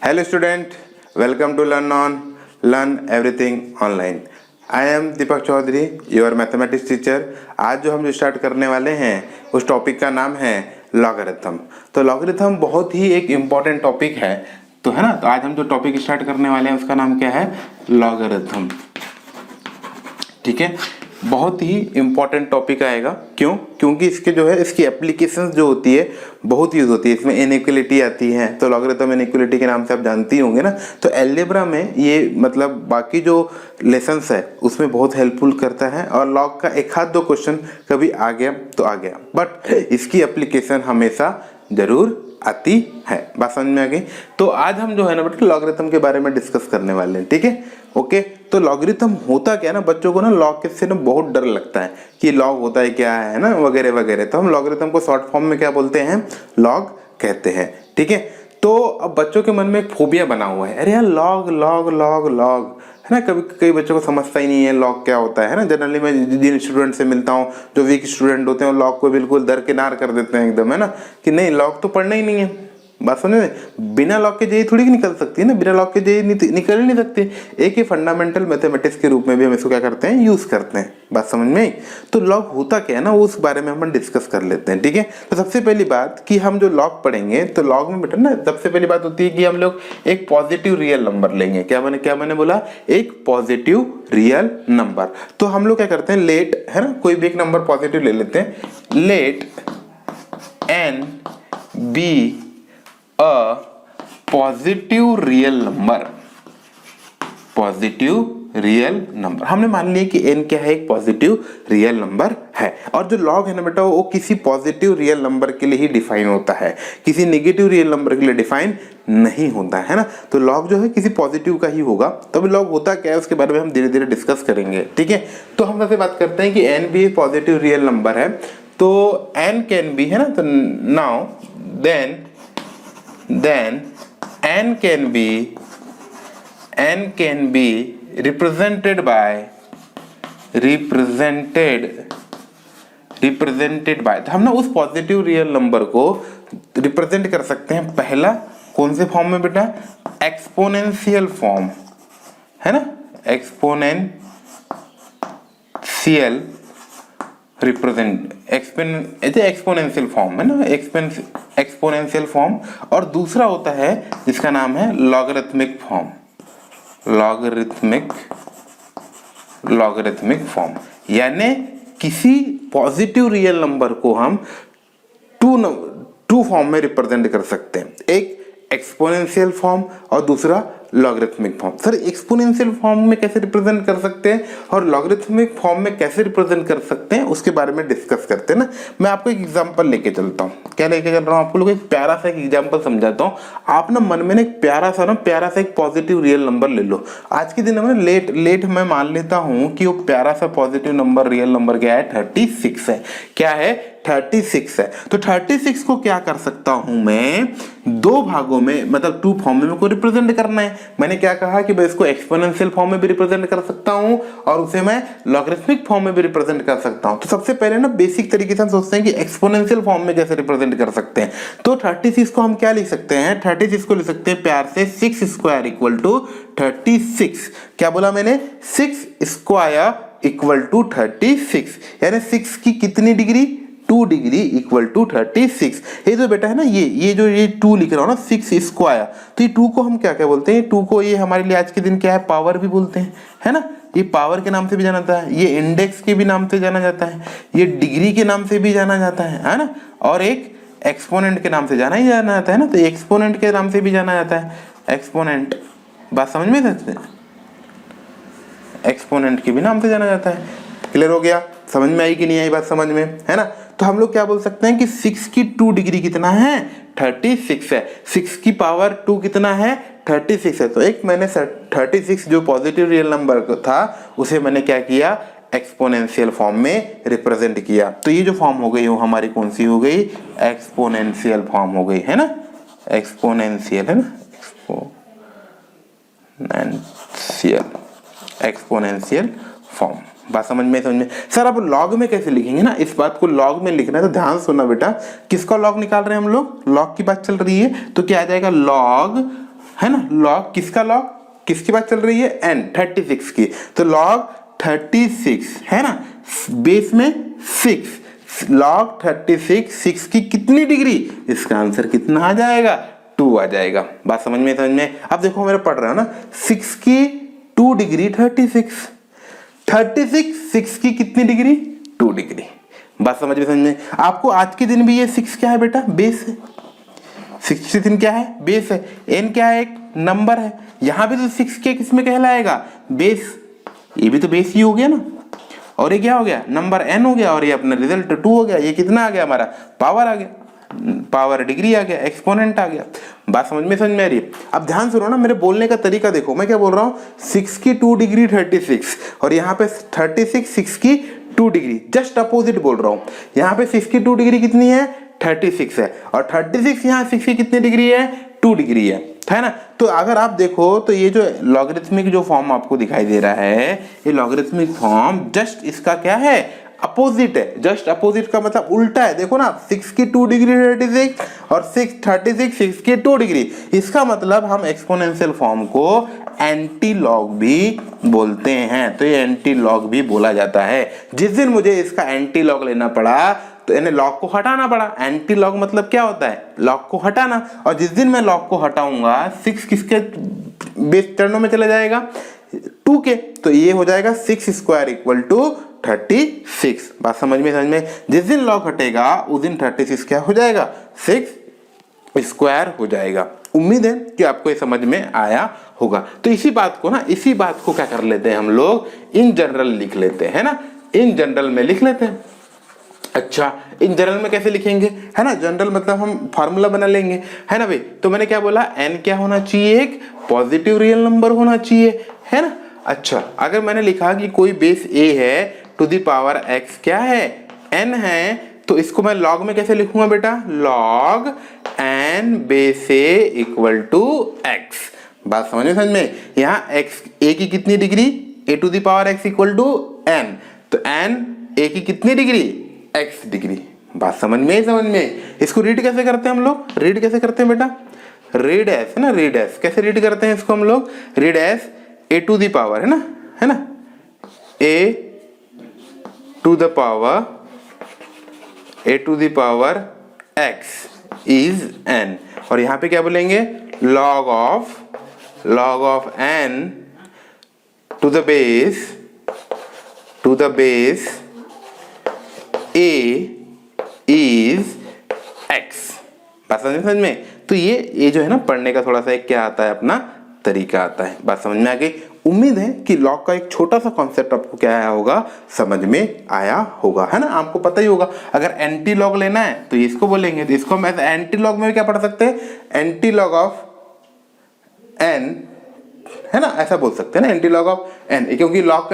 Hello student, welcome to Learn Everything Online. I am Deepak Chaudhary, your mathematics teacher. आज जो हम जो स्टार्ट करने वाले हैं उस टॉपिक का नाम है लॉगरिथम। तो लॉगरिथम बहुत ही एक इम्पॉर्टेंट टॉपिक है, तो है ना। तो आज हम जो टॉपिक स्टार्ट करने वाले हैं उसका नाम क्या है, लॉगरिथम। ठीक है, बहुत ही इम्पॉर्टेंट टॉपिक आएगा। क्यों? क्योंकि इसके जो है इसकी एप्लीकेशंस जो होती है बहुत यूज होती है। इसमें इनइक्वालिटी आती है, तो लॉगरिथम इनइक्वालिटी के नाम से आप जानती होंगे ना। तो अलजेब्रा में ये मतलब बाकी जो लेसन्स है उसमें बहुत हेल्पफुल करता है, और लॉग का एक हाथ दो क्वेश्चन कभी आ गया तो आ गया, बट इसकी एप्लीकेशन हमेशा जरूर आती है। बात समझ में आ गई? तो आज हम जो है ना बेटा लॉगरिथम के बारे में डिस्कस करने वाले हैं। ठीक है, ओके। तो लॉगरिथम होता क्या है ना, बच्चों को ना लॉग से ना बहुत डर लगता है कि लॉग होता है क्या है ना, वगैरह वगैरह। तो हम लॉगरिथम को शॉर्ट फॉर्म में क्या बोलते हैं, लॉग कहते हैं। ठीक है, तो अब बच्चों के मन में एक फोबिया बना हुआ है, अरे यार लॉग लॉग लॉग लॉग, है ना। कभी कई बच्चों को समझता ही नहीं है लॉग क्या होता है ना। जनरली मैं जिन स्टूडेंट से मिलता हूँ जो वीक स्टूडेंट होते हैं, लॉग को बिल्कुल दरकिनार कर देते हैं एकदम, है ना, कि नहीं लॉग तो पढ़ना ही नहीं है। बात समझ में? बिना लॉग के जेई थोड़ी निकल सकती है ना, बिना लॉग के जेई निकल ही नहीं सकती। एक ही फंडामेंटल मैथमेटिक्स के रूप में भी हम इसको क्या करते हैं, यूज करते हैं। बात समझ में आई? तो लॉग होता क्या है ना, उस बारे में हम डिस्कस कर लेते हैं। ठीक है, तो सबसे पहली बात कि हम जो लॉग पढ़ेंगे तो लॉग में बेटा ना सबसे पहली बात होती है कि हम लोग एक पॉजिटिव रियल नंबर लेंगे। क्या मैंने बोला, एक पॉजिटिव रियल नंबर। तो हम लोग क्या करते हैं, लेट, है ना, कोई भी एक नंबर पॉजिटिव ले लेते हैं। Let n be a positive real number. Positive real number हमने मान लिया कि n क्या है, एक पॉजिटिव रियल नंबर है। और जो लॉग है ना बेटा वो किसी पॉजिटिव रियल नंबर के लिए ही डिफाइन होता है, किसी नेगेटिव रियल नंबर के लिए डिफाइन नहीं होता है ना। तो लॉग जो है किसी पॉजिटिव का ही होगा। तब लॉग होता क्या है उसके बारे में हम धीरे धीरे डिस्कस करेंगे। ठीक है, तो हम वैसे बात करते हैं कि n भी एक पॉजिटिव रियल नंबर है, तो n कैन बी, है ना। तो now then n can be represented by तो हम ना उस पॉजिटिव रियल नंबर को रिप्रेजेंट कर सकते हैं। पहला कौन से फॉर्म में बेटा, एक्सपोनेंशियल फॉर्म, है ना, एक्सपोनेंशियल एक्सपोनेंशियल फॉर्म, है ना, एक्सपोनेंशियल फॉर्म। और दूसरा होता है जिसका नाम है लॉगरिथमिक फॉर्म। लॉगरिथमिक फॉर्म यानी किसी पॉजिटिव रियल नंबर को हम टू फॉर्म में रिप्रेजेंट कर सकते हैं, एक एक्सपोनेंशियल फॉर्म और दूसरा logarithmic form. Sir exponential form में कैसे रिप्रेजेंट कर सकते हैं और लॉगरिथमिक फॉर्म में कैसे रिप्रेजेंट कर सकते हैं उसके बारे में डिस्कस करते हैं ना। मैं आपको एक एग्जांपल लेके चलता हूँ। क्या लेके चल रहा हूँ, आपको लोग एक प्यारा सा एक एग्जांपल समझाता हूँ। आप ना मन में ना एक प्यारा सा एक पॉजिटिव रियल नंबर ले लो। आज के दिन में लेट मैं मान लेता हूँ कि वो प्यारा सा पॉजिटिव नंबर रियल नंबर क्या है, 36 है। क्या है, 36 है। तो 36 को क्या कर सकता हूं मैं, दो भागों में, मतलब टू फॉर्म में को रिप्रेजेंट करना है। मैंने क्या कहा कि मैं इसको एक्सपोनेंशियल फॉर्म में भी रिप्रेजेंट कर सकता हूं और उसे मैं लॉगरिथमिक फॉर्म में भी रिप्रेजेंट कर सकता हूं। तो सबसे पहले ना बेसिक तरीके से हम सोचते हैं कि एक्सपोनेंशियल फॉर्म में कैसे रिप्रेजेंट कर सकते हैं। तो 36 को हम क्या लिख सकते हैं, 36 को लिख सकते हैं प्यार से 6 स्क्वायर इक्वल टू 36। क्या बोला मैंने, 6 स्क्वायर इक्वल टू 36, यानी 6 की कितनी डिग्री, 2 डिग्री इक्वल टू 36। ये जो बेटा है ना, ये जो 2 लिख रहा हूँ ना, 6 स्क्वायर, तो ये 2 को हम क्या क्या बोलते हैं, 2 को ये हमारे लिए आज के दिन क्या है, पावर भी बोलते हैं, है ना। ये पावर के नाम से भी जाना जाता है, ये इंडेक्स के भी नाम से जाना जाता है, ये डिग्री के नाम से भी जाना जाता है ना, और एक एक्सपोनेंट के नाम से जाना जाता है ना। तो एक्सपोनेंट के नाम से भी जाना जाता है, एक्सपोनेंट। बात समझ में सकते हैं, एक्सपोनेंट के भी नाम से जाना जाता है। क्लियर हो गया? समझ में आई कि नहीं आई बात समझ में, है ना। तो हम लोग क्या बोल सकते हैं कि 6 की 2 डिग्री कितना है, 36 है। 6 की पावर 2 कितना है, 36 है। तो एक मैंने 36 जो पॉजिटिव रियल नंबर था उसे मैंने क्या किया, एक्सपोनेंशियल फॉर्म में रिप्रेजेंट किया। तो ये जो फॉर्म हो गई वो हमारी कौन सी हो गई, एक्सपोनेंशियल फॉर्म हो गई, है ना, एक्सपोनेंशियल, है ना, एक्सपोनेंशियल फॉर्म। बात समझ में सर अब लॉग में कैसे लिखेंगे ना, इस बात को लॉग में लिखना है तो ध्यान सुनना बेटा। किसका लॉग निकाल रहे हैं हम लोग, लॉग की बात चल रही है, तो क्या आ जाएगा, लॉग, है ना, लॉग किसका, लॉग किसकी बात चल रही है, n 36 की, तो लॉग 36 है ना, बेस में 6, लॉग 36 6 की कितनी डिग्री, इसका आंसर कितना आ जाएगा, 2 आ जाएगा। बात समझ में। अब देखो मेरा पढ़ रहा है ना, 6 की 2 डिग्री 36, 6 की कितनी डिग्री, 2 डिग्री। बात समझ में। आपको आज के दिन भी ये 6 क्या है बेटा, बेस है, 16 क्या है, बेस है, n क्या है, एक नंबर है, यहां भी तो 6 के किसमें कहलाएगा, बेस, ये भी तो बेस ही हो गया ना, और ये क्या हो गया, नंबर n हो गया, और ये अपना रिजल्ट 2 हो गया, ये कितना आ गया हमारा, पावर आ गया, पावर डिग्री आ गया, एक्सपोनेंट आ गया। बात समझ में आ रही है। अब ध्यान सुनो ना, मेरे बोलने का तरीका देखो, मैं क्या बोल रहा हूँ, 6 की 2 डिग्री 36, और यहाँ पे 36 6 की 2 डिग्री, जस्ट अपोजिट बोल रहा हूँ। यहाँ पे 6 की 2 डिग्री कितनी है, 36 है, और 36 यहाँ 6 की कितनी डिग्री है, 2 डिग्री है ना। तो अगर आप देखो तो ये जो लॉगरिथमिक जो फॉर्म आपको दिखाई दे रहा है, ये लॉगरिथमिक फॉर्म जस्ट इसका क्या है, अपोजिट है। जस्ट अपोजिट का मतलब उल्टा है। देखो ना, 6 की 2 डिग्री 36 और 6 की 2 डिग्री, इसका मतलब हम एक्सपोनेंशियल फॉर्म को एंटी लॉग भी बोलते हैं। तो ये एंटी लॉग भी बोला जाता है। जिस दिन मुझे इसका एंटी लॉग लेना पड़ा तो इन्हें लॉग को हटाना पड़ा। एंटी लॉग मतलब क्या होता है, लॉग को हटाना। और जिस दिन मैं लॉग को हटाऊंगा 6 किसके बेस चरणों में चला जाएगा, 2 के, तो ये हो जाएगा 6 स्क्वायर इक्वल टू 36। बात समझ में। जिस दिन लॉग हटेगा उस दिन 36 क्या हो जाएगा, 6 स्क्वायर हो जाएगा। उम्मीद है कि आपको ये समझ में आया होगा। तो इसी बात को क्या कर लेते हैं हम लोग, इन जनरल लिख लेते हैं ना, इन जनरल में लिख लेते हैं। अच्छा, इन जनरल में कैसे लिखेंगे, है ना, जनरल मतलब हम फार्मूला बना लेंगे, है ना भाई। तो मैंने क्या बोला, n क्या होना चाहिए, एक पॉजिटिव रियल नंबर होना चाहिए, है ना। अच्छा, अगर मैंने लिखा कि कोई बेस a है टू द पावर x क्या है, n है, तो इसको मैं लॉग में कैसे लिखूंगा बेटा, log n base a equal to x। बात समझ में। यहाँ x a की कितनी डिग्री, a to the power x equal to n, तो n a की कितनी डिग्री, x डिग्री। बात समझ में। इसको रीड कैसे करते हैं हम लोग, रीड कैसे करते हैं बेटा, रीड एस, है ना, रीड एस कैसे रीड करते हैं इसको हम लोग, read as a to the power, है ना, a to the power x is n, और यहाँ पे क्या बोलेंगे, log of n to the base a is x। बात समझ में। तो ये जो है ना, पढ़ने का थोड़ा सा एक क्या आता है, अपना तरीका आता है। बात समझ में आ गई। उम्मीद है कि लॉग का एक छोटा सा कॉन्सेप्ट आपको क्या आया होगा, समझ में आया होगा, है ना। आपको पता ही होगा, अगर एंटी लॉग लेना है तो इसको बोलेंगे, तो इसको हम एंटी लॉग में क्या पढ़ सकते हैं, एंटी लॉग ऑफ n, है ना, ऐसा बोल सकते हैं ना, एंटी लॉग ऑफ n, क्योंकि लॉग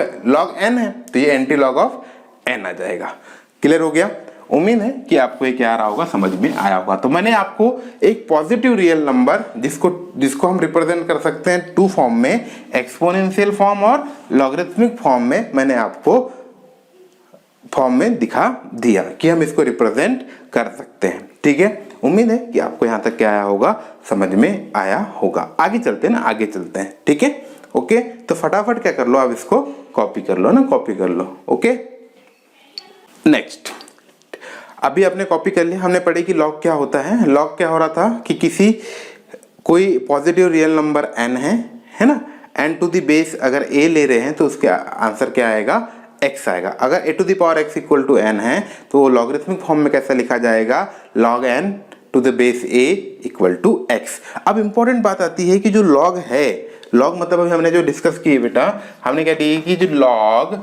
n है तो ये एंटी लॉग ऑफ n आ जाएगा। क्लियर हो गया। उम्मीद है कि आपको ये क्या आ रहा होगा, समझ में आया होगा। तो मैंने आपको एक पॉजिटिव रियल नंबर जिसको हम रिप्रेजेंट कर सकते हैं 2 फॉर्म में, एक्सपोनेंशियल फॉर्म और लॉगरिथमिक फॉर्म में, मैंने आपको फॉर्म में दिखा दिया कि हम इसको रिप्रेजेंट कर सकते हैं। ठीक है, उम्मीद है कि आपको यहाँ तक क्या आया होगा, समझ में आया होगा। आगे चलते हैं ना, आगे चलते हैं। ठीक है, ओके। तो फटाफट क्या कर लो, आप इसको कॉपी कर लो ना, कॉपी कर लो। ओके, नेक्स्ट, अभी आपने कॉपी कर लिया। हमने पढ़ी कि लॉग क्या होता है। लॉग क्या हो रहा था कि कोई पॉजिटिव रियल नंबर n है ना, n टू द बेस अगर a ले रहे हैं तो उसके आंसर क्या आएगा, x आएगा। अगर a to the power x equal to n है तो लॉगरिथमिक फॉर्म में कैसा लिखा जाएगा, log n to the base a equal to x। अब इंपॉर्टेंट बात आती है कि जो लॉग है, लॉग मतलब अभी हमने जो डिस्कस की है बेटा, हमने क्या की कि जो लॉग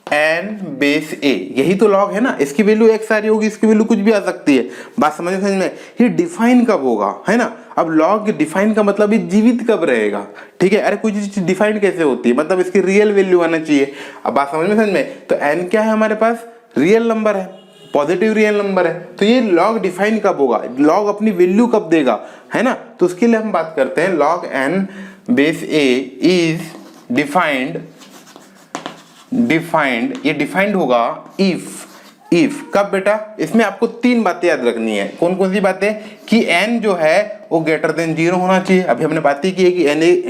n बेस a, यही तो लॉग है ना, इसकी वैल्यू x आ रही होगी, इसकी वैल्यू कुछ भी आ सकती है। बात समझ में। ये डिफाइन कब होगा, है ना। अब लॉग डिफाइन का मतलब ये जीवित कब रहेगा, ठीक है। अरे कोई चीज डिफाइन कैसे होती है, मतलब इसकी रियल वैल्यू आना चाहिए। अब बात समझ में। तो n क्या है हमारे पास, रियल नंबर है, पॉजिटिव रियल नंबर है। तो ये लॉग डिफाइन कब होगा, लॉग अपनी वैल्यू कब देगा, है ना। तो उसके लिए हम बात करते हैं, log n base a is defined, ये डिफाइंड होगा इफ कब बेटा, इसमें आपको 3 बातें याद रखनी है। कौन कौन सी बातें, कि n जो है वो ग्रेटर देन 0 होना चाहिए। अभी हमने बात ही की है कि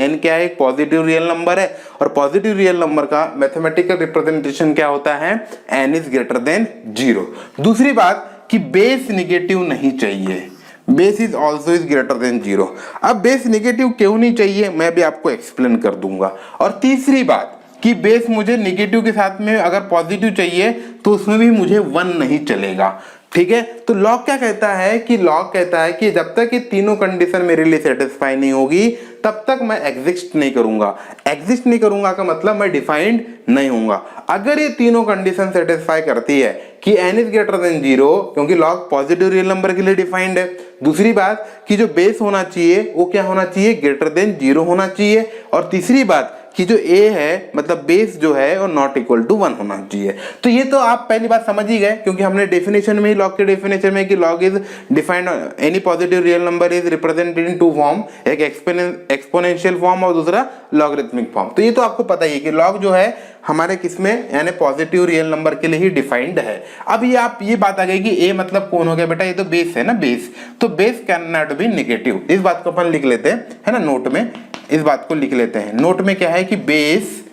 n क्या है, एक पॉजिटिव रियल नंबर है, और पॉजिटिव रियल नंबर का मैथमेटिकल रिप्रेजेंटेशन क्या होता है, n इज ग्रेटर देन 0। दूसरी बात कि बेस निगेटिव नहीं चाहिए, base is also is greater than 0। अब बेस निगेटिव क्यों नहीं चाहिए मैं भी आपको एक्सप्लेन कर दूंगा। और तीसरी बात कि बेस मुझे निगेटिव के साथ में अगर पॉजिटिव चाहिए तो उसमें भी मुझे 1 नहीं चलेगा, ठीक है। तो लॉग क्या कहता है, कि लॉग कहता है कि जब तक ये तीनों कंडीशन मेरे लिए सेटिस्फाई नहीं होगी तब तक मैं एग्जिस्ट नहीं करूंगा। एग्जिस्ट नहीं करूंगा का मतलब मैं डिफाइंड नहीं होऊंगा। अगर ये तीनों कंडीशन सेटिस्फाई करती है कि n इज ग्रेटर देन 0, क्योंकि लॉग पॉजिटिव रियल नंबर के लिए डिफाइंड है। दूसरी बात कि जो बेस होना चाहिए वो क्या होना चाहिए, ग्रेटर देन 0 होना चाहिए। और तीसरी बात कि जो a है मतलब बेस जो है वो नॉट इक्वल टू 1 होना चाहिए। तो ये तो आप पहली बात समझ ही गए, क्योंकि हमने डेफिनेशन में ही, लॉग के डेफिनेशन में कि log is defined any positive real number is represented in 2 form, एक एक्सपोनेंशियल फॉर्म और दूसरा लॉगरिथमिक फॉर्म। तो ये तो आपको पता ही है कि लॉग जो है हमारे किसमें, यानी पॉजिटिव रियल नंबर के लिए ही डिफाइंड है। अब ये आप ये बात आ गई कि a मतलब कौन हो गया बेटा, ये तो बेस है ना, बेस। तो base can not be negative, इस बात को अपन लिख लेते हैं, है ना, नोट में इस बात को लिख लेते हैं। नोट में क्या है कि base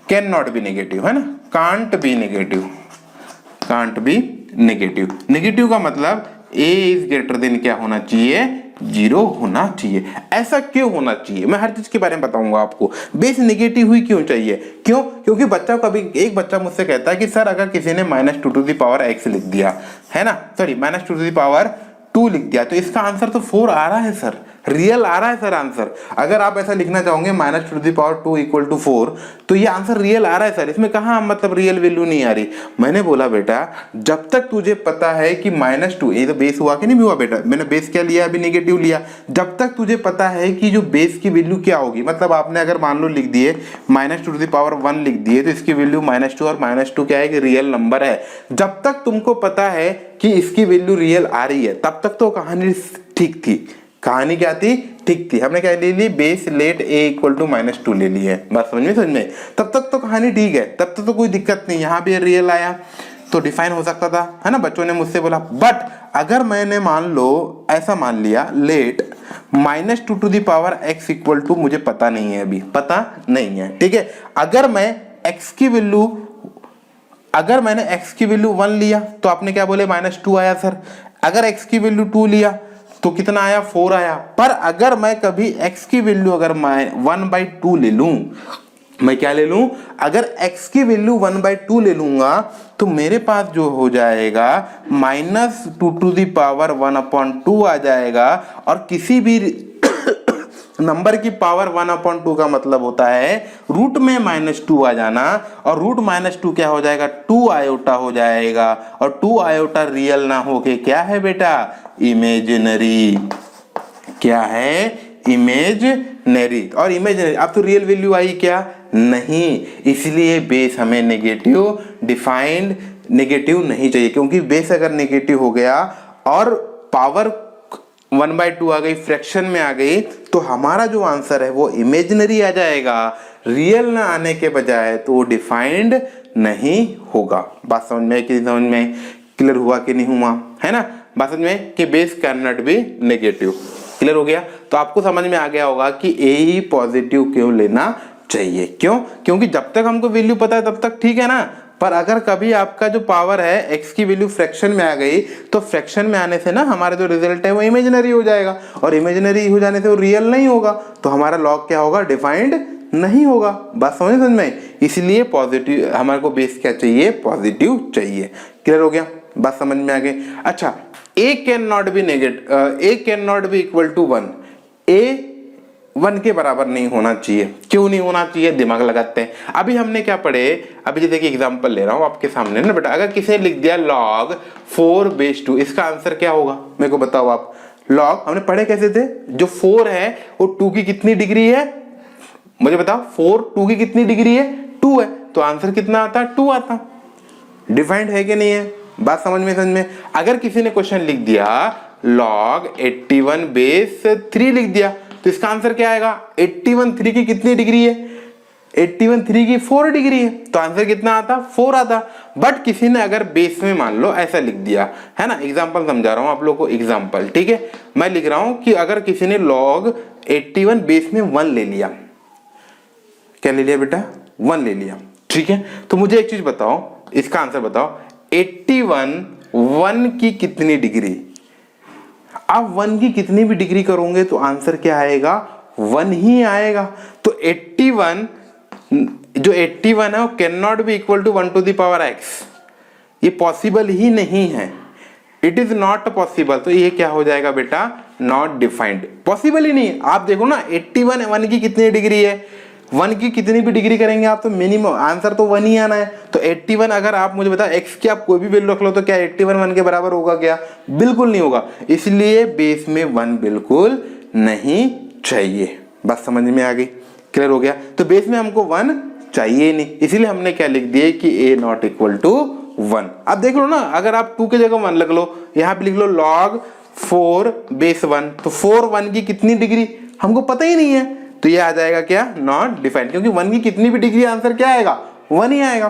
can not be negative, है ना, can't be negative, can't be negative. Negative का मतलब a इज ग्रेटर देन क्या होना चाहिए, 0 होना चाहिए। ऐसा क्यों होना चाहिए मैं हर चीज के बारे में बताऊंगा आपको। बेस नेगेटिव हुई क्यों चाहिए, क्यों, क्योंकि बच्चा कभी, एक बच्चा मुझसे कहता है कि सर अगर किसी ने -2x लिख दिया है ना, सॉरी -2 लिख दिया तो इसका आंसर तो 4 आ रहा है सर, रियल आ रहा है सर आंसर। अगर आप ऐसा लिखना चाहोगे -2 इक्वल टू 4 तो ये आंसर रियल आ रहा है सर, इसमें कहाँ मतलब रियल वैल्यू नहीं आ रही। मैंने बोला बेटा जब तक तुझे पता है कि -2, ये तो बेस हुआ कि नहीं हुआ बेटा, मैंने बेस क्या लिया, अभी नेगेटिव लिया। जब तक तुझे पता है कि जो बेस की वैल्यू क्या होगी, मतलब आपने अगर मान लो लिख दिए -2 लिख दिए तो इसकी वैल्यू -2 और -2 क्या है कि रियल नंबर है। जब तक तुमको पता है कि इसकी वैल्यू रियल आ रही है तब तक तो कहानी ठीक थी। कहानी क्या थी, ठीक थी। हमने क्या ले ली, base let a equal to -2 ले ली है, बात समझ में, तब तक तो कहानी ठीक है, तब तक तो कोई दिक्कत नहीं। यहाँ भी रियल आया तो डिफाइन हो सकता था, है ना। बच्चों ने मुझसे बोला बट अगर मैंने मान लो ऐसा मान लिया लेट -2x इक्वल टू, मुझे पता नहीं है, अभी पता नहीं है, ठीक है। अगर मैं x की वैल्यू, अगर मैंने x की वैल्यू 1 लिया तो आपने क्या बोले -2 आया सर। अगर x की वैल्यू 2 लिया तो कितना आया, 4 आया। पर अगर मैं कभी x की वैल्यू अगर मैं 1/2 ले लूं, मैं क्या ले लूं, अगर x की वैल्यू 1/2 ले लूंगा तो मेरे पास जो हो जाएगा -2 आ जाएगा। और किसी भी नंबर की पावर 1/2 का मतलब होता है रूट में -2 आ जाना, और रूट -2 क्या हो जाएगा, 2 आयोटा हो जाएगा। और 2 आयोटा रियल ना होके क्या है बेटा, इमेजिनरी। क्या है, इमेजिनरी। और इमेजिनरी अब तो रियल वैल्यू आई क्या, नहीं, इसलिए बेस हमें नेगेटिव डिफाइंड, नेगेटिव नहीं चाहिए। क्योंकि बेस अगर नेगेटिव हो गया और पावर 1/2 आ गई, फ्रैक्शन में आ गई, तो हमारा जो आंसर है वो इमेजिनरी आ जाएगा, रियल ना आने के बजाय, तो डिफाइंड नहीं होगा। बात समझ में, कि समझ में क्लियर हुआ कि नहीं हुआ, है ना। बात समझ में कि base can not be negative, clear हो गया। तो आपको समझ में आ गया होगा कि ए ही पॉजिटिव क्यों लेना चाहिए। क्यों, क्योंकि जब तक हमको वैल्यू पता है तब तक ठीक है ना। पर अगर कभी आपका जो पावर है x की वैल्यू फ्रैक्शन में आ गई तो फ्रैक्शन में आने से ना हमारा जो रिजल्ट है वो इमेजिनरी हो जाएगा, और इमेजिनरी हो जाने से वो रियल नहीं होगा, तो हमारा लॉग क्या होगा, डिफाइंड नहीं होगा। बात समझ में, इसलिए पॉजिटिव हमारे को बेस क्या चाहिए, पॉजिटिव चाहिए। क्लियर हो गया, बात समझ में आ गई। अच्छा, a can not be negative, a can not be equal to 1, a 1 के बराबर नहीं होना चाहिए। क्यों नहीं होना चाहिए, दिमाग लगाते हैं। अभी हमने क्या पढ़े, अभी जैसे कि एग्जांपल ले रहा हूं आपके सामने ना बेटा, अगर किसी ने लिख दिया log 4/2, इसका आंसर क्या होगा मेरे को बताओ आप। log हमने पढ़े कैसे थे, जो 4 है वो 2 की कितनी डिग्री है, मुझे बताओ। 4 2 की कितनी डिग्री है, 2 है, तो आंसर कितना आता, 2 आता। डिफाइंड है कि नहीं है, बात समझ में। अगर किसी ने क्वेश्चन लिख दिया log 81/3 लिख दिया तो इसका आंसर क्या आएगा, 81 3 की कितनी डिग्री है, 81 3 की 4 डिग्री है, तो आंसर कितना आता? 4 आता। बट किसी ने अगर बेस में मान लो ऐसा लिख दिया है ना, एग्जांपल समझा रहा हूं आप लोग को, एग्जांपल, ठीक है। मैं लिख रहा हूं कि अगर किसी ने log 81 बेस में 1 ले लिया, क्या ले लिया बेटा? 1 ले लिया, ठीक है। तो मुझे एक चीज बताओ, इसका आंसर बताओ, 81 1 की कितनी डिग्री? आप 1 की कितनी भी डिग्री करोगे तो आंसर क्या आएगा? 1 ही आएगा। तो 81 जो 81 है वो can not be equal to 1 to the power x, ये पॉसिबल ही नहीं है, इट इज नॉट पॉसिबल। तो ये क्या हो जाएगा बेटा? नॉट डिफाइंड, पॉसिबल ही नहीं। आप देखो ना 81 1 की कितनी डिग्री है, 1 की कितनी भी डिग्री करेंगे आप तो मिनिमम आंसर तो 1 ही आना है। तो 81 अगर आप मुझे बताओ x की आप कोई भी वैल्यू रख लो तो क्या 81 1 के बराबर होगा क्या? बिल्कुल नहीं होगा, इसलिए बेस में 1 बिल्कुल नहीं चाहिए। बात समझ में आ गई? क्लियर हो गया? तो बेस में हमको 1 चाहिए नहीं, इसीलिए हमने क्या लिख दिया कि a नॉट इक्वल टू 1। अब देख लो ना, अगर आप 2 की जगह 1 लिख लो, यहाँ पे लिख लो log 4 बेस 1, तो 4 1 की कितनी डिग्री हमको पता ही नहीं है, तो ये आ जाएगा क्या? नॉट डिफाइंड, क्योंकि 1 की कितनी भी डिग्री आंसर क्या आएगा? 1 ही आएगा।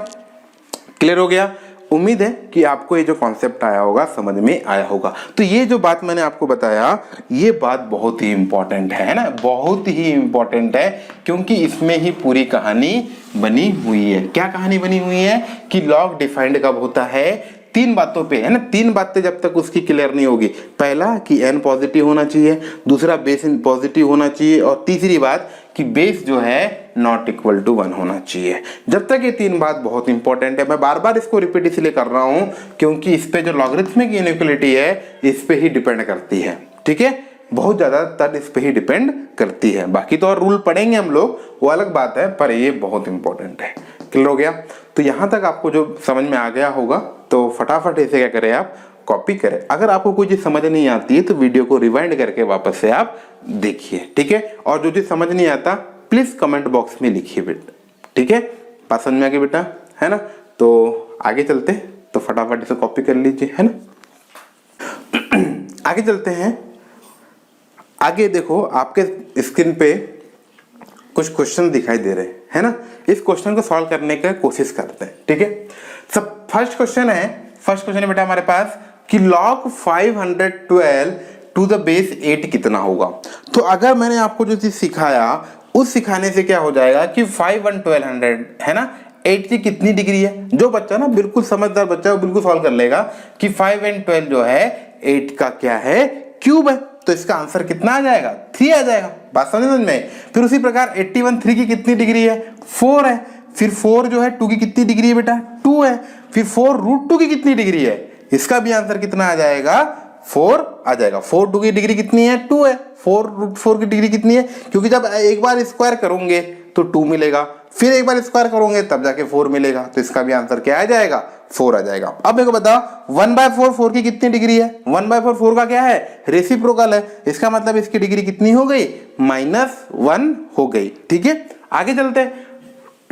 क्लियर हो गया? उम्मीद है कि आपको ये जो कॉन्सेप्ट आया होगा समझ में आया होगा। तो ये जो बात मैंने आपको बताया, ये बात बहुत ही इंपॉर्टेंट है ना, बहुत ही इंपॉर्टेंट है, क्योंकि इसमें ही पूरी कहानी बनी हुई है। क्या कहानी बनी हुई है? कि लॉग डिफाइंड कब होता है? 3 बातों पे है ना, 3 बातें जब तक उसकी क्लियर नहीं होगी। पहला कि n पॉजिटिव होना चाहिए, दूसरा बेस पॉजिटिव होना चाहिए, और तीसरी बात कि बेस जो है नॉट इक्वल टू 1 होना चाहिए। जब तक ये 3 बात बहुत इंपॉर्टेंट है, मैं बार बार इसको रिपीट इसलिए कर रहा हूं क्योंकि इस पे जो लॉगरिथमिक इनइक्वालिटी है इस पे ही डिपेंड करती है, ठीक है, बहुत ज्यादातर इस पे ही डिपेंड करती है। बाकी तो और रूल पढ़ेंगे हम लोग, वो अलग बात है, पर ये बहुत इंपॉर्टेंट है। क्लियर हो गया? तो यहां तक आपको जो समझ में आ गया होगा, तो फटाफट इसे क्या करें आप? कॉपी करें। अगर आपको कोई चीज समझ नहीं आती है तो वीडियो को रिवाइंड करके वापस से आप देखिए, ठीक है। और जो चीज समझ नहीं आता प्लीज कमेंट बॉक्स में लिखिए बेटा, ठीक है। बात समझ में आ गई बेटा, है ना? तो आगे चलते, तो फटाफट इसे कॉपी कर लीजिए, है ना। आगे चलते हैं। आगे देखो आपके स्क्रीन पे कुछ क्वेश्चन दिखाई दे रहे हैं, है ना। इस क्वेश्चन को सॉल्व करने की कोशिश करते हैं, ठीक है। सब फर्स्ट क्वेश्चन है बेटा हमारे पास कि log 512 टू द बेस 8 कितना होगा। तो अगर मैंने आपको जो चीज सिखाया उस सिखाने से क्या हो जाएगा कि 5 1 1200 है ना, 8 की कितनी डिग्री है। जो बच्चा ना बिल्कुल समझदार बच्चा है वो बिल्कुल सॉल्व कर लेगा कि 5 and 12 जो है 8 का क्या है? क्यूब है। तो इसका आंसर कितना आ जाएगा? 3 आ जाएगा। बात समझ में? फिर उसी प्रकार 81 3 की कितनी डिग्री है? 4 है। फिर 4 जो है 2 की कितनी डिग्री है बेटा? 2 है। फिर 4 √2 की कितनी डिग्री है? इसका भी आंसर कितना आ जाएगा? 4 आ जाएगा। 4 2 की डिग्री कितनी है? 2 है। 4 √4 की डिग्री कितनी है? क्योंकि जब एक बार स्क्वायर करोगे तो 2 मिलेगा, फिर एक बार स्क्वायर करोगे तब जाके 4 मिलेगा, तो इसका भी आंसर क्या आ जाएगा? 4 आ जाएगा। अब मेरे को बताओ 1/4 4 की कितनी डिग्री है? 1/4 4 का क्या है? रेसिप्रोकल है। इसका मतलब इसकी डिग्री कितनी हो गई? -1 हो गई, ठीक है। आगे चलते हैं।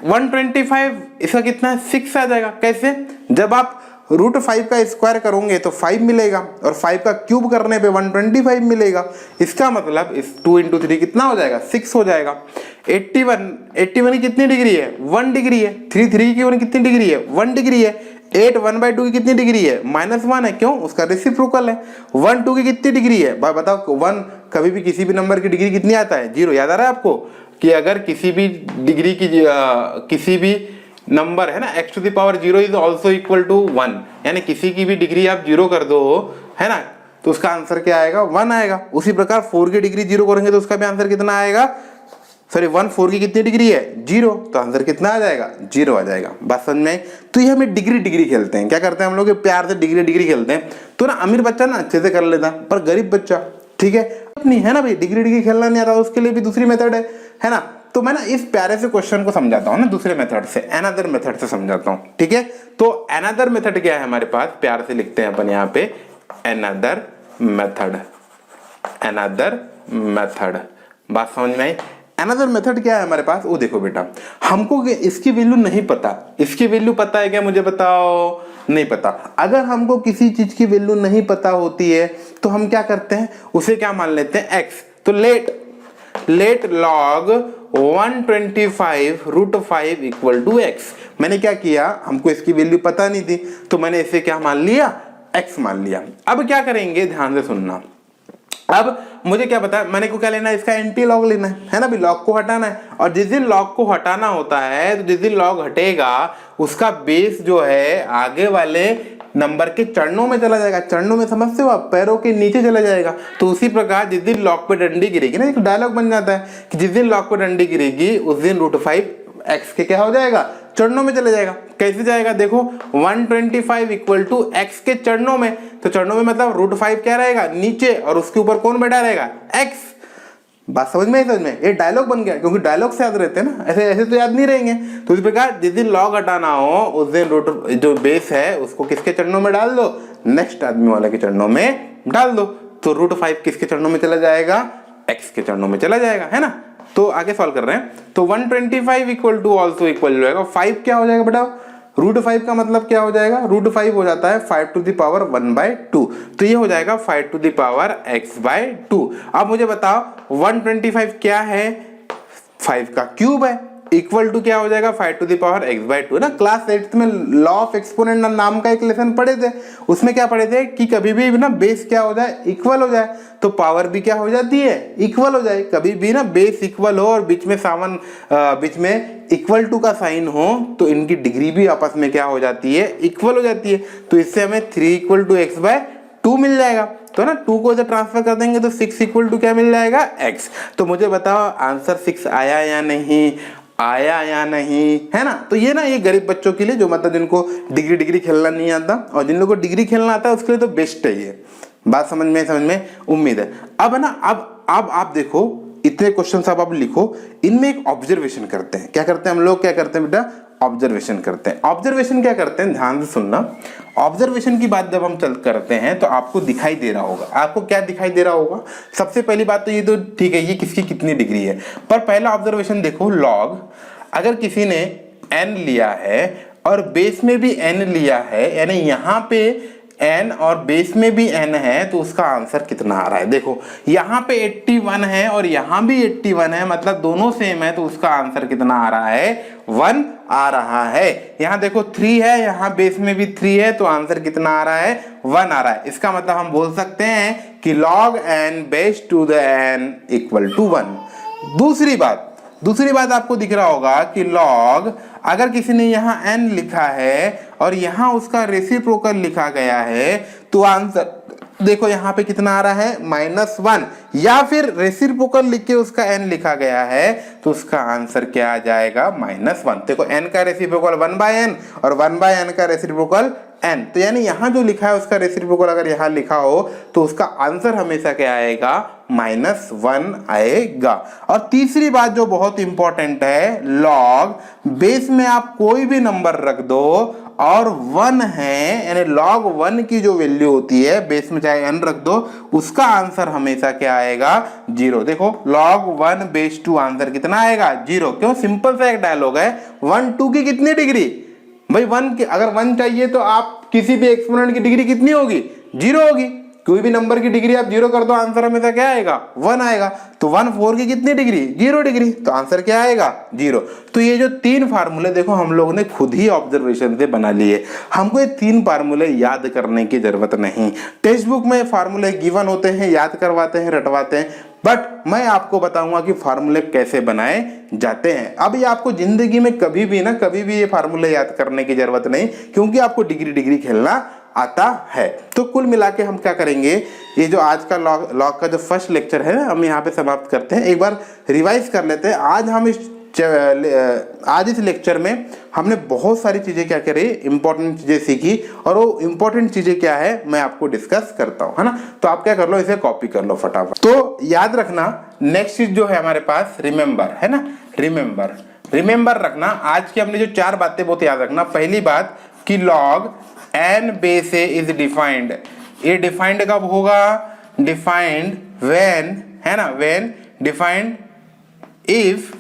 125 इसका कितना है? 6 आ जाएगा। कैसे? जब आप √5 का स्क्वायर करोगे तो 5 मिलेगा, और 5 का क्यूब करने पे 125 मिलेगा। इसका मतलब इस 2 × 3 कितना हो जाएगा? 6 हो जाएगा। 81 की कितनी डिग्री है? 1 डिग्री है। 3 की कितनी डिग्री है? 1 डिग्री है। 8 1/2 की कितनी डिग्री है? -1 है। क्यों? उसका रेसिप्रोकल है। 1 2 की कितनी डिग्री है? बताओ 1 कभी भी किसी भी नंबर की डिग्री कितनी आता है? 0। याद आ रहा है आपको कि अगर किसी भी डिग्री की किसी भी नंबर है ना x⁻0 is also equal to 1, यानी किसी की भी डिग्री आप 0 कर दो है ना, तो उसका आंसर क्या आएगा? 1 आएगा। उसी प्रकार 4 की डिग्री 0 करेंगे तो उसका भी आंसर कितना आएगा? सॉरी 1 4 की कितनी डिग्री है? 0, तो आंसर कितना आ जाएगा? 0 आ जाएगा। बात समझ में? तो ये हमें डिग्री खेलते हैं। क्या करते हैं हम लोग? प्यार से डिग्री खेलते हैं। तो ना अमीर बच्चा ना अच्छे से कर लेता, पर गरीब बच्चा, ठीक है, अपनी है ना भाई, डिग्री खेलना नहीं आता, उसके लिए भी दूसरी मेथड है ना। तो मैं ना इस प्यारे से क्वेश्चन को समझाता हूँ ना दूसरे मेथड से, अनदर मेथड से समझाता हूँ, ठीक है। तो अनदर मेथड क्या है हमारे पास? प्यार से लिखते हैं अपन यहाँ पे अनदर मेथड, अनदर मेथड। बात समझ में आई? अनदर मेथड क्या है हमारे पास? वो देखो बेटा, हमको इसकी वैल्यू नहीं पता। इसकी वैल्यू पता है क्या? मुझे बताओ। नहीं पता। अगर हमको किसी चीज की वैल्यू नहीं पता होती है तो हम क्या करते हैं? उसे क्या मान लेते हैं? x। तो let let log 125 root 5 equal to x. मैंने क्या किया, हमको इसकी वैल्यू पता नहीं थी तो मैंने इसे क्या मान लिया, x मान लिया। अब क्या करेंगे, ध्यान से सुनना। अब मुझे क्या पता, मैंने को क्या लेना है, इसका एंटी लॉग लेना है ना भी, लॉग को हटाना है। और जिस दिन लॉग को हटाना होता है तो जिस दिन लॉग हटेगा उसका बेस जो है आगे वाले नंबर के चरणों में चला जाएगा। चरणों में समझते हो आप, पैरों के नीचे चला जाएगा। तो उसी प्रकार जिस दिन लॉग पे डंडी गिरेगी ना, एक डायलॉग बन जाता है कि जिस दिन लॉग पे डंडी गिरेगी उस दिन रूट 5 एक्स के क्या हो जाएगा, चरणों में चले जाएगा। कैसे जाएगा देखो, 125 इक्वल टू एक्स के चरणों में, तो चरणों में मतलब रूट 5 क्या रहेगा, नीचे, और उसके ऊपर कौन बैठा रहेगा, एक्स। बात समझ में, समझ में, ये डायलॉग बन गया, क्योंकि डायलॉग से याद रहते हैं ना, ऐसे ऐसे तो याद नहीं रहेंगे। तो इस प्रकार जिस दिन लॉग हटाना हो उस दिन रूट जो बेस है उसको किसके चरणों में डाल दो, नेक्स्ट आदमी वाले के चरणों में डाल दो। तो रूट 5 किसके चरणों में चला जाएगा, एक्स के चरणों में चला जाएगा, है ना। तो आगे सॉल्व कर रहे हैं, तो 125 इक्वल टू ऑल्सो इक्वल हो जाएगा 5, क्या हो जाएगा बेटा, रूट 5 का मतलब क्या हो जाएगा, रूट 5 हो जाता है 5 टू द पावर 1/2, तो ये हो जाएगा 5 टू द पावर x/2। अब मुझे बताओ 125 क्या है, 5 का क्यूब है, इक्वल टू क्या हो जाएगा, 5 टू द पावर x/2 ना। क्लास 8 में लॉ ऑफ एक्सपोनेंट नाम का एक लेसन पढ़े थे, उसमें क्या पढ़े थे कि कभी भी ना बेस क्या हो जाए, इक्वल हो जाए, तो पावर भी क्या हो जाती है, इक्वल हो जाए। कभी भी ना बेस इक्वल हो और बीच में इक्वल टू का साइन हो तो इनकी डिग्री भी आपस में क्या हो जाती है, इक्वल हो जाती है। तो इससे हमें 3 इक्वल टू x/2 मिल जाएगा। तो ना 2 को इधर ट्रांसफर कर देंगे तो 6 इक्वल टू क्या मिल जाएगा, x। तो मुझे बताओ आंसर 6 आया या नहीं, आया या नहीं, है ना। तो ये ना ये गरीब बच्चों के लिए, जो मतलब जिनको डिग्री खेलना नहीं आता, और जिन लोगों को डिग्री खेलना आता है उसके लिए तो बेस्ट है ये। बात समझ में उम्मीद है। अब ना अब आप देखो, इतने क्वेश्चन अब लिखो, इनमें एक ऑब्जर्वेशन करते हैं। क्या करते हैं हम लोग, क्या करते हैं बेटा, ऑब्जर्वेशन करते हैं। ऑब्जर्वेशन क्या करते हैं, ध्यान से सुनना। ऑब्जर्वेशन की बात जब हम करते हैं तो आपको दिखाई दे रहा होगा, आपको क्या दिखाई दे रहा होगा, सबसे पहली बात तो ये तो ठीक है, ये किसकी कितनी डिग्री है। पर पहला ऑब्जर्वेशन देखो, लॉग अगर किसी ने n लिया है और बेस में भी n लिया है, यानी यहाँ पे n और बेस में भी n है, तो उसका आंसर कितना आ रहा है। देखो यहाँ पे 81 है और यहाँ भी 81 है, मतलब दोनों सेम है, तो उसका आंसर कितना आ रहा है, 1 आ रहा है। यहाँ देखो 3 है, यहाँ बेस में भी 3 है, तो आंसर कितना आ रहा है, 1 आ रहा है। इसका मतलब हम बोल सकते हैं कि log n base to the n equal to 1। दूसरी बात आपको दिख रहा होगा कि log अगर किसी ने यहाँ n लिखा है और यहाँ उसका रेसिप्रोकल लिखा गया है, तो आंसर देखो यहाँ पे कितना आ रहा है, -1, या फिर रेसिप्रोकल लिख के उसका n लिखा गया है तो उसका आंसर क्या आ जाएगा, -1। देखो n का रेसिप्रोकल 1/n और 1/n का रेसिप्रोकल n, तो यानी यहाँ जो लिखा है उसका रेसिप्रोकल अगर यहाँ लिखा हो तो उसका आंसर हमेशा क्या आएगा, -1 आएगा। और तीसरी बात जो बहुत इंपॉर्टेंट है, लॉग बेस में आप कोई भी नंबर रख दो और 1 है, यानी log 1 की जो वैल्यू होती है बेस में चाहे n रख दो, उसका आंसर हमेशा क्या आएगा, 0। देखो log 1 बेस 2 आंसर कितना आएगा, 0। क्यों, सिंपल सा एक डायलॉग है, 1 2 की कितनी डिग्री भाई, 1 की अगर 1 चाहिए तो आप किसी भी एक्सपोनेंट की डिग्री कितनी होगी, 0 होगी। कोई भी नंबर की डिग्री आप 0 कर दो, आंसर हमेशा क्या आएगा, 1 आएगा। तो 1 4 की कितनी डिग्री, 0 डिग्री, तो आंसर क्या आएगा, 0। तो ये जो 3 फार्मूले देखो हम लोगों ने खुद ही ऑब्जर्वेशन से बना लिए, हमको ये 3 फार्मूले याद करने की जरूरत नहीं। टेक्स्ट बुक में फार्मूले गिवन होते हैं, याद करवाते हैं, रटवाते हैं, बट मैं आपको बताऊंगा कि फार्मूले कैसे बनाए जाते हैं। अब ये आपको जिंदगी में कभी भी ये फार्मूले याद करने की जरूरत नहीं, क्योंकि आपको डिग्री खेलना आता है। तो कुल मिला के हम क्या करेंगे, ये जो आज का लॉग का जो फर्स्ट लेक्चर है हम यहाँ पे समाप्त करते हैं। एक बार रिवाइज कर लेते हैं। आज इस लेक्चर में हमने बहुत सारी चीजें क्या करी, इंपॉर्टेंट चीजें सीखी, और वो इंपॉर्टेंट चीजें क्या है मैं आपको डिस्कस करता हूँ, है ना। तो आप क्या कर लो, इसे कॉपी कर लो फटाफट। तो याद रखना, नेक्स्ट चीज जो है हमारे पास रिमेंबर है ना, रिमेंबर रखना। आज की हमने जो 4 बातें बहुत याद रखना। पहली बात कि log n base a is defined, ये डिफाइंड कब होगा, डिफाइंड व्हेन, है ना, when defined if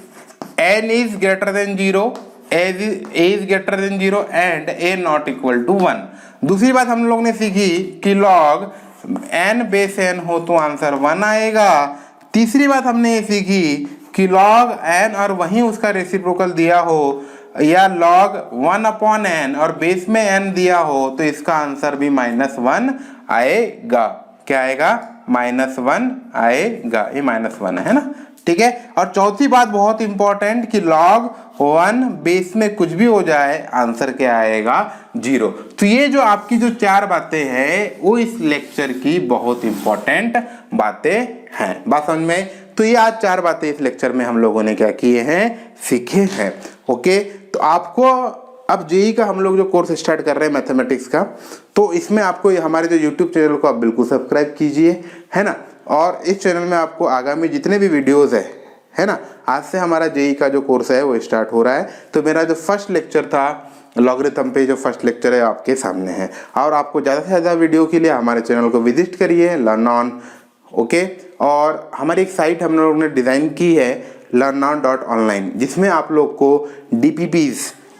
n is greater than 0, a is greater than 0 and a not equal to 1। दूसरी बात हम लोग ने सीखी कि log n बेस n हो तो आंसर 1 आएगा, तीसरी बात हमने ये सीखी कि log n और वहीं उसका रेसिप्रोकल दिया हो, या log 1/n और बेस में n दिया हो, तो इसका आंसर भी -1 आएगा। क्या आएगा? -1 आएगा। ये -1 है ना, ठीक है। और चौथी बात बहुत इंपॉर्टेंट कि log 1 बेस में कुछ भी हो जाए, आंसर क्या आएगा? 0। तो ये जो आपकी जो 4 बातें हैं वो इस लेक्चर की बहुत इंपॉर्टेंट बातें हैं। बात समझ में? तो ये आज 4 बातें इस लेक्चर में हम लोगों ने क्या किए हैं? सीखे हैं। ओके, तो आपको अब जेई का हम लोग जो कोर्स स्टार्ट कर रहे हैं मैथमेटिक्स का, तो इसमें आपको हमारे जो यूट्यूब चैनल को आप बिल्कुल सब्सक्राइब कीजिए, है ना। और इस चैनल में आपको आगामी जितने भी वीडियोस है ना, आज से हमारा जेई का जो कोर्स है वो स्टार्ट हो रहा है। तो मेरा जो फर्स्ट लेक्चर था लॉगरिथम पे, जो फर्स्ट लेक्चर है आपके सामने है। और आपको ज़्यादा से ज़्यादा वीडियो के लिए हमारे चैनल को विजिट करिए, लर्न ऑन। ओके, और हमारी एक साइट हम लोगों ने डिज़ाइन की है learnon.online, जिसमें आप लोग को DPPs,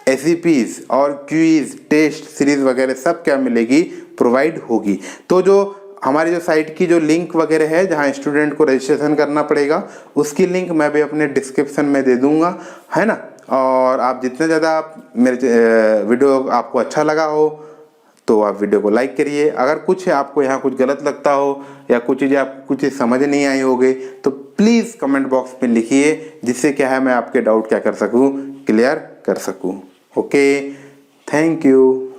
SCPs और क्विज टेस्ट सीरीज वगैरह सब क्या मिलेगी? प्रोवाइड होगी। तो जो हमारी जो साइट की जो लिंक वगैरह है, जहां स्टूडेंट को रजिस्ट्रेशन करना पड़ेगा, उसकी लिंक मैं भी अपने डिस्क्रिप्शन में दे दूंगा, है ना। और आप जितने ज़्यादा मेरे वीडियो आपको अच्छा लगा हो तो आप वीडियो को लाइक करिए। अगर कुछ आपको यहाँ कुछ गलत लगता हो या कुछ चीज़ें आपको कुछ चीज़ समझ नहीं आई होगी, तो प्लीज़ कमेंट बॉक्स में लिखिए, जिससे क्या है मैं आपके डाउट क्या कर सकूँ? क्लियर कर सकूँ। Okay, thank you.